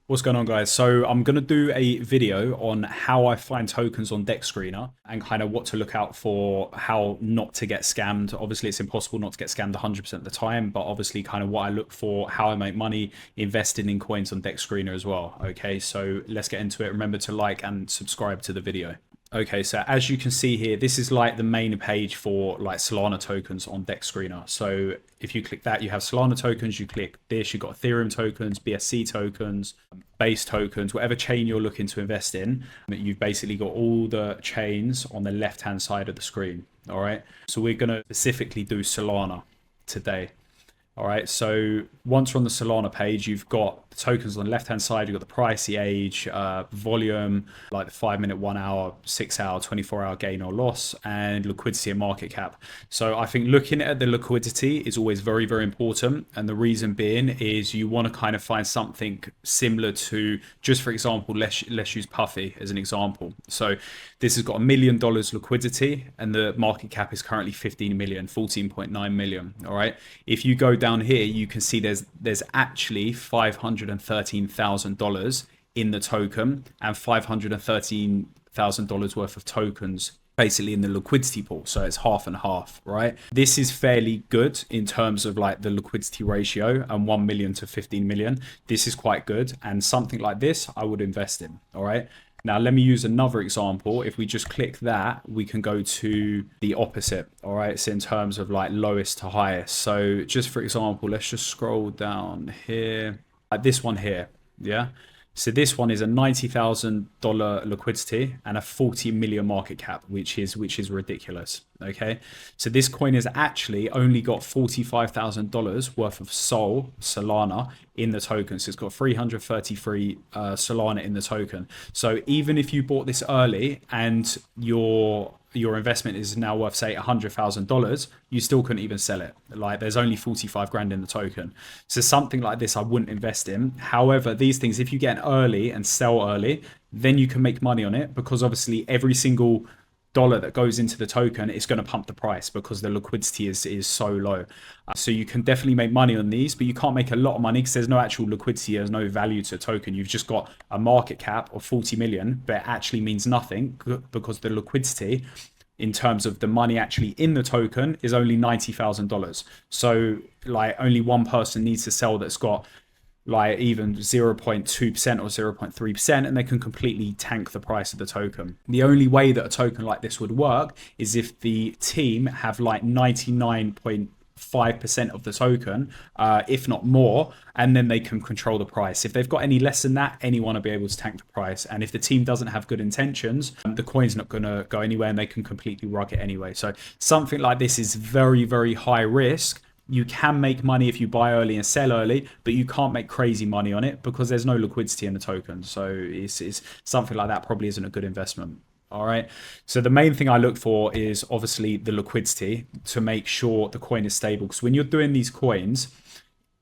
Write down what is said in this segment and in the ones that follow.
What's going on, guys? So I'm going to do a video on how I find tokens on Dexscreener and kind of what to look out for, how not to get scammed. Obviously, it's impossible not to get scammed 100% of the time, but obviously kind of what I look for, how I make money investing in coins on Dexscreener as well. Okay, so let's get into it. Remember to like and subscribe to the video. Okay, so as you can see here, this is like the main page for like Solana tokens on Dexscreener. So if you click that, you have Solana tokens. You click this, you've got Ethereum tokens, BSC tokens, base tokens, whatever chain you're looking to invest in. You've basically got all the chains on the left-hand side of the screen. All right, so we're going to specifically do Solana today. All right, so once we're on the Solana page, you've got the tokens on the left-hand side. You've got the price, the age, volume, like the 5 minute, 1 hour, 6 hour, 24 hour gain or loss, and liquidity and market cap. So I think looking at the liquidity is always very, very important. And the reason being is you want to kind of find something similar to, just for example, let's use Puffy as an example. So this has got $1 million liquidity and the market cap is currently 15 million, 14.9 million. All right. If you go down here, you can see there's actually $513,000 in the token and $513,000 worth of tokens basically in the liquidity pool. So it's half and half, right? This is fairly good in terms of like the liquidity ratio, and 1 million to 15 million. This is quite good. And something like this, I would invest in. All right. Now, let me use another example. If we just click that, we can go to the opposite. All right. So in terms of like lowest to highest. So just for example, let's just scroll down here. Like this one here. Yeah. So this one is a $90,000 liquidity and a 40 million market cap, which is ridiculous. Okay, so this coin has actually only got $45,000 worth of Solana in the token. So it's got 333 Solana in the token. So even if you bought this early and your investment is now worth, say, $100,000, you still couldn't even sell it. Like there's only 45 grand in the token. So something like this I wouldn't invest in. However, these things, if you get in early and sell early, then you can make money on it, because obviously every single dollar that goes into the token is going to pump the price because the liquidity is so low. So you can definitely make money on these, but you can't make a lot of money because there's no actual liquidity, there's no value to a token. You've just got a market cap of 40 million, but it actually means nothing because the liquidity in terms of the money actually in the token is only $90,000. So like only one person needs to sell that's got like even 0.2% or 0.3%, and they can completely tank the price of the token. The only way that a token like this would work is if the team have like 99.5% of the token, if not more, and then they can control the price. If they've got any less than that, anyone will be able to tank the price. And if the team doesn't have good intentions, the coin's not going to go anywhere and they can completely rug it anyway. So something like this is very, very high risk. You can make money if you buy early and sell early, but you can't make crazy money on it because there's no liquidity in the token. So it's something like that probably isn't a good investment. All right. So the main thing I look for is obviously the liquidity to make sure the coin is stable. Because when you're doing these coins,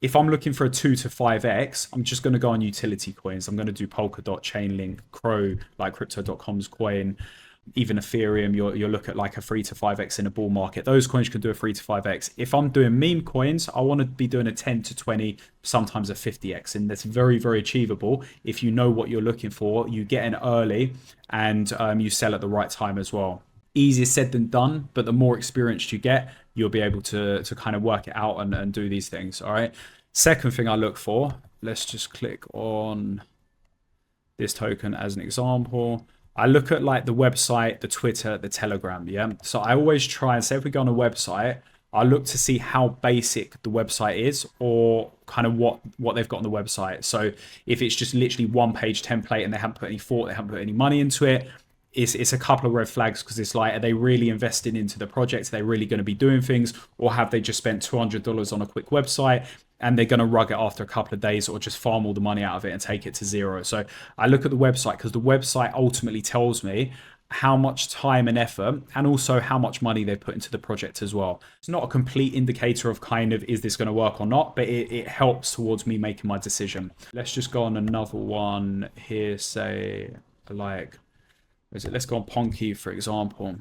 if I'm looking for a 2 to 5x, I'm just going to go on utility coins. I'm going to do Polkadot, Chainlink, Crow, like Crypto.com's coin. Even Ethereum, you'll look at like a 3 to 5x in a bull market. Those coins can do a 3 to 5x. If I'm doing meme coins, I want to be doing a 10 to 20, sometimes a 50x. And that's very, very achievable. If you know what you're looking for, you get in early and you sell at the right time as well. Easier said than done, but the more experienced you get, you'll be able to kind of work it out and do these things. All right. Second thing I look for, let's just click on this token as an example. I look at like the website, the Twitter, the Telegram, yeah? So I always try and say if we go on a website, I look to see how basic the website is or kind of what they've got on the website. So if it's just literally one page template and they haven't put any thought, they haven't put any money into it, it's a couple of red flags, because it's like, are they really investing into the project? Are they really going to be doing things? Or have they just spent $200 on a quick website and they're going to rug it after a couple of days, or just farm all the money out of it and take it to zero? So I look at the website because the website ultimately tells me how much time and effort and also how much money they put into the project as well. It's not a complete indicator of kind of, is this going to work or not, but it helps towards me making my decision. Let's just go on another one here, say like, let's go on Ponky, for example.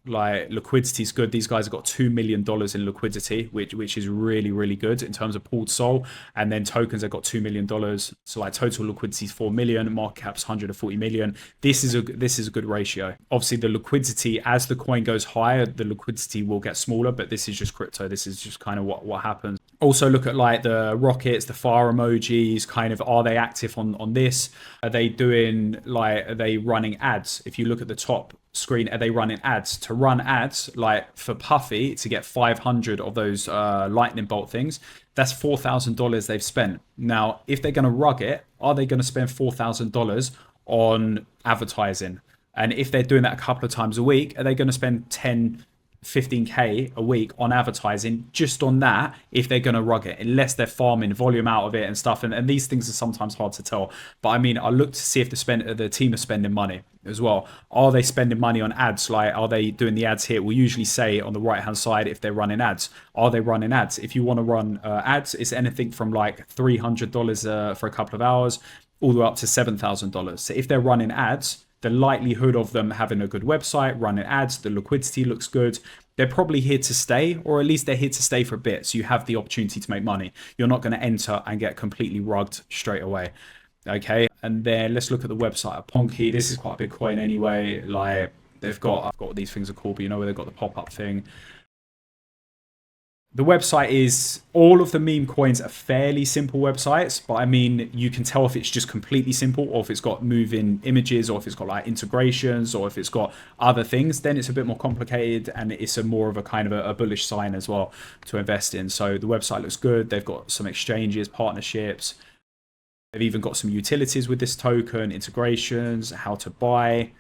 Like liquidity is good. These guys have got $2 million in liquidity, which is really, really good in terms of pooled SOL. And then tokens, they've got $2 million. So like total liquidity is 4 million, market cap's 140 million. This is a good ratio. Obviously the liquidity, as the coin goes higher, the liquidity will get smaller, but this is just crypto. This is just kind of what happens. Also look at like the rockets, the fire emojis, kind of, are they active on this? Are they doing like, are they running ads? If you look at the top screen, are they running ads? To run ads, like for Puffy, to get 500 of those lightning bolt things, that's $4,000 they've spent. Now, if they're going to rug it, are they going to spend $4,000 on advertising? And if they're doing that a couple of times a week, are they going to spend 15k a week on advertising just on that if they're going to rug it, unless they're farming volume out of it and stuff, and these things are sometimes hard to tell. But I mean, I look to see if the team are spending money as well. Are they spending money on ads? Like, are they doing the ads here? We'll usually say on the right hand side if they're running ads. Are they running ads? If you want to run ads, it's anything from like $300 for a couple of hours all the way up to $7,000. So if they're running ads, the likelihood of them having a good website, running ads, the liquidity looks good, they're probably here to stay, or at least they're here to stay for a bit. So you have the opportunity to make money. You're not going to enter and get completely rugged straight away. Okay. And then let's look at the website of Ponky. This is quite a big coin anyway. Like, I've got what these things are called, but you know where they've got the pop-up thing. The website is, all of the meme coins are fairly simple websites, but I mean, you can tell if it's just completely simple, or if it's got moving images, or if it's got like integrations, or if it's got other things, then it's a bit more complicated, and it's a more of a kind of a bullish sign as well to invest in. So the website looks good. They've got some exchanges, partnerships. They've even got some utilities with this token, integrations, how to buy.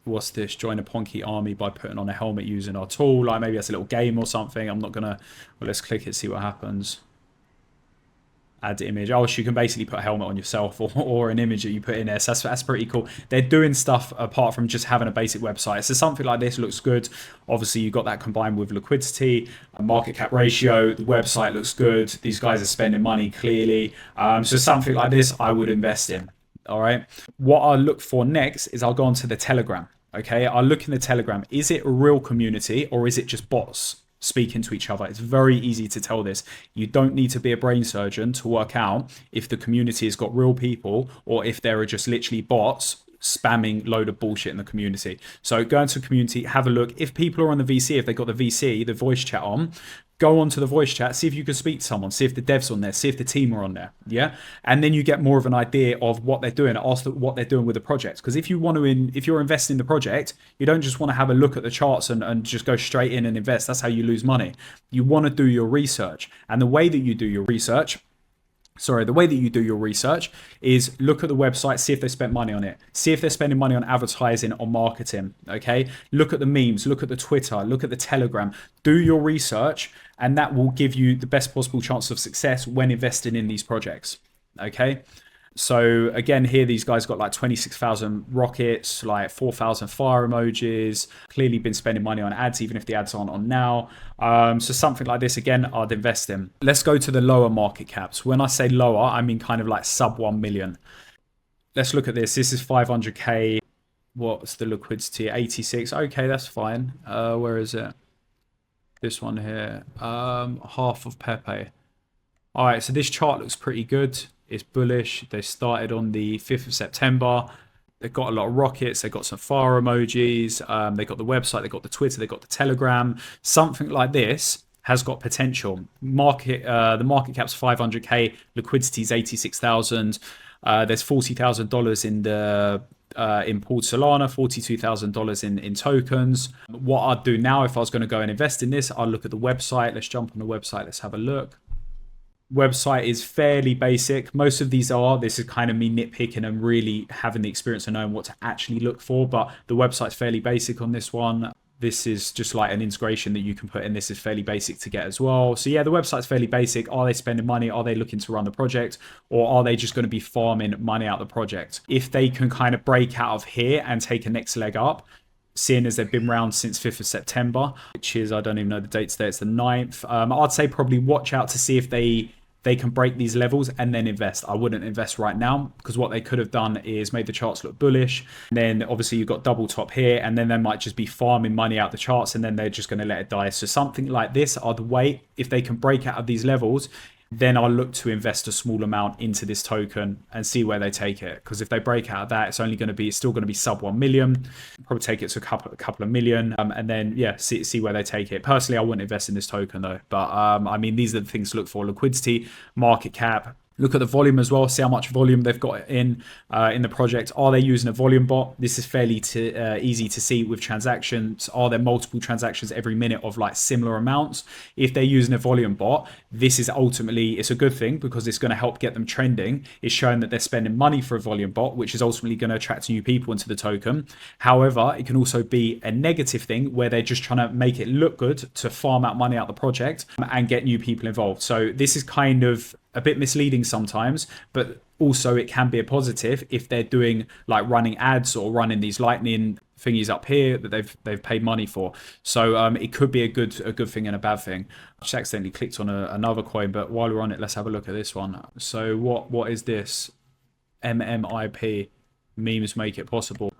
What's this? Join a Ponky army by putting on a helmet using our tool. Like, maybe that's a little game or something. I'm not gonna. Well, let's click it, see what happens. Add image. Oh, so you can basically put a helmet on yourself, or an image that you put in there. So that's pretty cool. They're doing stuff apart from just having a basic website. So something like this looks good. Obviously, you got that combined with liquidity, a market cap ratio. The website looks good. These guys are spending money clearly. So something like this, I would invest in. All right. What I'll look for next is I'll go onto the Telegram. Okay, I'll look in the Telegram. Is it a real community, or is it just bots speaking to each other? It's very easy to tell this. You don't need to be a brain surgeon to work out if the community has got real people, or if there are just literally bots spamming load of bullshit in the community. So go into the community, have a look. If people are on the VC, if they've got the VC, the voice chat on, go onto the voice chat, see if you can speak to someone, see if the devs on there, see if the team are on there. Yeah. And then you get more of an idea of what they're doing. Ask them what they're doing with the project. Because if you're investing in the project, you don't just want to have a look at the charts and just go straight in and invest. That's how you lose money. You want to do your research. And the way that you do your research is look at the website, see if they spent money on it, see if they're spending money on advertising or marketing. Okay, look at the memes, look at the Twitter, look at the Telegram, do your research, and that will give you the best possible chance of success when investing in these projects. Okay, so again, here these guys got like 26,000 rockets, like 4,000 fire emojis, clearly been spending money on ads, even if the ads aren't on now. So something like this, again, I'd invest in. Let's go to the lower market caps. When I say lower, I mean kind of like sub 1 million. Let's look at this. This is 500k. What's the liquidity? 86. Okay, that's fine. Where is it? This one here. Half of Pepe. All right, so this chart looks pretty good. It's bullish. They started on the 5th of September. They've got a lot of rockets. They've got some fire emojis. They've got the website. They've got the Twitter. They've got the Telegram. Something like this has got potential. The market cap's 500k. Liquidity is 86,000. There's $40,000 in pooled Solana, $42,000 in tokens. What I'd do now if I was going to go and invest in this, I'll look at the website. Let's jump on the website. Let's have a look. Website is fairly basic. Most of these are. This is kind of me nitpicking and really having the experience of knowing what to actually look for, but the website's fairly basic on this one. This is just like an integration that you can put in. This is fairly basic to get as well. So yeah, the website's fairly basic. Are they spending money? Are they looking to run the project? Or are they just going to be farming money out of the project? If they can kind of break out of here and take a next leg up, seeing as they've been around since 5th of September, which is, I don't even know the date today, it's the 9th. I'd say probably watch out to see if they they can break these levels and then invest. I wouldn't invest right now, because what they could have done is made the charts look bullish. And then obviously you've got double top here, and then they might just be farming money out the charts, and then they're just going to let it die. So something like this are the way. If they can break out of these levels, then I'll look to invest a small amount into this token and see where they take it. Because if they break out of that, it's still going to be sub 1 million. Probably take it to a couple of million, and then yeah, see where they take it. Personally, I wouldn't invest in this token though. But I mean, these are the things to look for: liquidity, market cap. Look at the volume as well, see how much volume they've got in the project. Are they using a volume bot? This is fairly easy to see with transactions. Are there multiple transactions every minute of like similar amounts? If they're using a volume bot, this is ultimately, it's a good thing, because it's going to help get them trending. It's showing that they're spending money for a volume bot, which is ultimately going to attract new people into the token. However, it can also be a negative thing where they're just trying to make it look good to farm out money out the project and get new people involved. So this is kind of a bit misleading sometimes, but also it can be a positive if they're doing like running ads or running these lightning thingies up here that they've paid money for. So it could be a good thing and a bad thing. I just accidentally clicked on another coin, but while we're on it, let's have a look at this one. So what is this? MMIP, memes make it possible.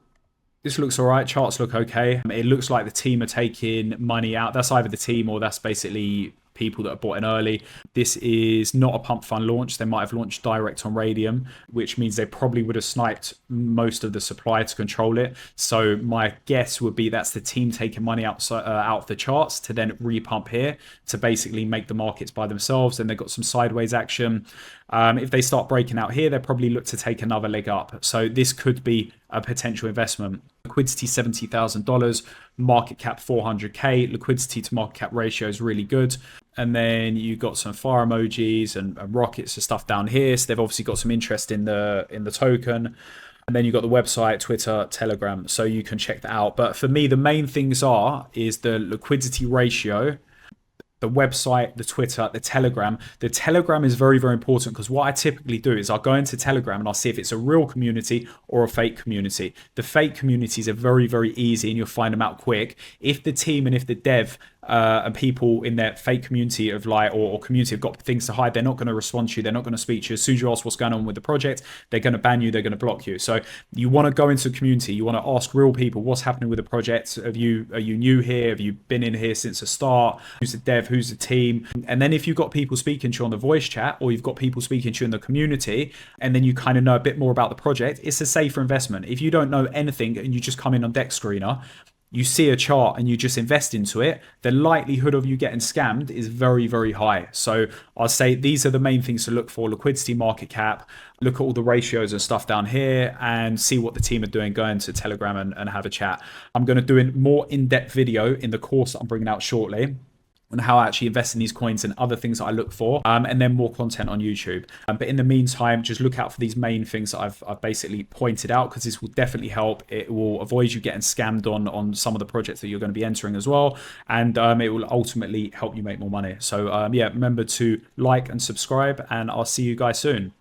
This looks all right. Charts look okay. It looks like the team are taking money out. That's either the team or that's basically people that are bought in early. This is not a pump fund launch. They might have launched direct on Radium, which means they probably would have sniped most of the supply to control it. So my guess would be that's the team taking money out of the charts to then repump here to basically make the markets by themselves. And they've got some sideways action. If they start breaking out here, they'll probably look to take another leg up. So this could be a potential investment. Liquidity $70,000, market cap 400k. Liquidity to market cap ratio is really good. And then you got some fire emojis and rockets and stuff down here. So they've obviously got some interest in the token. And then you've got the website, Twitter, Telegram. So you can check that out. But for me, the main things is the liquidity ratio, the website, the Twitter, the Telegram. The Telegram is very, very important, because what I typically do is I'll go into Telegram and I'll see if it's a real community or a fake community. The fake communities are very, very easy and you'll find them out quick. If the team and if the dev and people in their fake community of like or community have got things to hide, they're not going to respond to you. They're not going to speak to you. As soon as you ask what's going on with the project, they're going to ban you. They're going to block you. So you want to go into the community. You want to ask real people what's happening with the project. Are you new here? Have you been in here since the start? Who's the dev? Who's the team? And then if you've got people speaking to you on the voice chat, or you've got people speaking to you in the community, and then you kind of know a bit more about the project, it's a safer investment. If you don't know anything and you just come in on Dexscreener, you see a chart and you just invest into it, the likelihood of you getting scammed is very, very high. So I'll say these are the main things to look for: liquidity, market cap. Look at all the ratios and stuff down here and see what the team are doing. Go into Telegram and have a chat. I'm going to do a more in-depth video in the course that I'm bringing out shortly on how I actually invest in these coins and other things that I look for, and then more content on YouTube. But in the meantime, just look out for these main things that I've basically pointed out, because this will definitely help. It will avoid you getting scammed on some of the projects that you're going to be entering as well, and it will ultimately help you make more money. So yeah, remember to like and subscribe, and I'll see you guys soon.